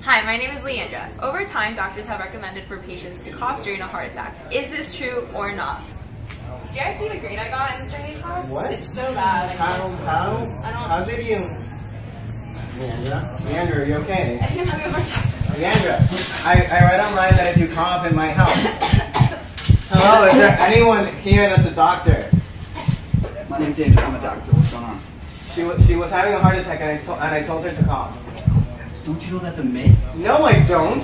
Hi, my name is Leandra. Over time, doctors have recommended for patients to cough during a heart attack. Is this true or not? Did you guys see the grade I got in Mr. Hayes' class? What? It's so bad. How did you? Leandra, are you okay? I think I'm having a heart attack. Leandra, I read online that if you cough, it might help. Hello, is there anyone here that's a doctor? My name's Andrew. I'm a doctor. What's going on? She was having a heart attack and I told her to cough. Don't you know that's a myth? No, I don't.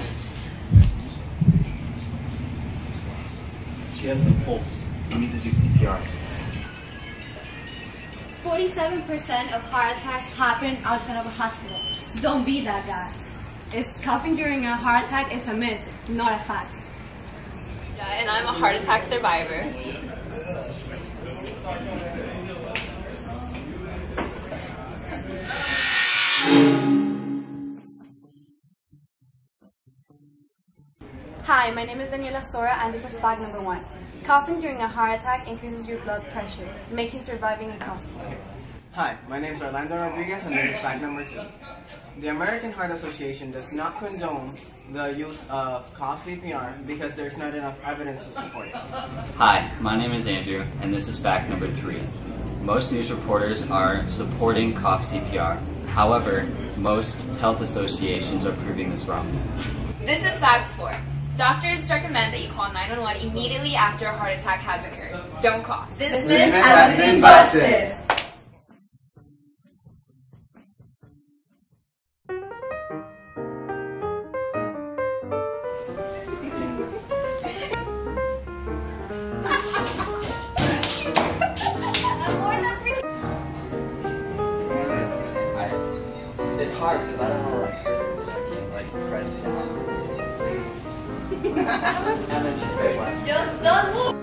She has no pulse. We need to do CPR. 47% of heart attacks happen outside of a hospital. Don't be that guy. Coughing during a heart attack is a myth, not a fact. Yeah, and I'm a heart attack survivor. Hi, my name is Daniela Sora and this is fact number 1. Coughing during a heart attack increases your blood pressure, making surviving impossible. Hi, my name is Orlando Rodriguez and this is fact number 2. The American Heart Association does not condone the use of cough CPR because there's not enough evidence to support it. Hi, my name is Andrew, and this is fact number 3. Most news reporters are supporting cough CPR. However, most health associations are proving this wrong. This is fact 4. Doctors recommend that you call 911 immediately after a heart attack has occurred. Don't cough. This myth has been busted. It's hard because I don't know like press down. And then she starts laughing. Just don't move!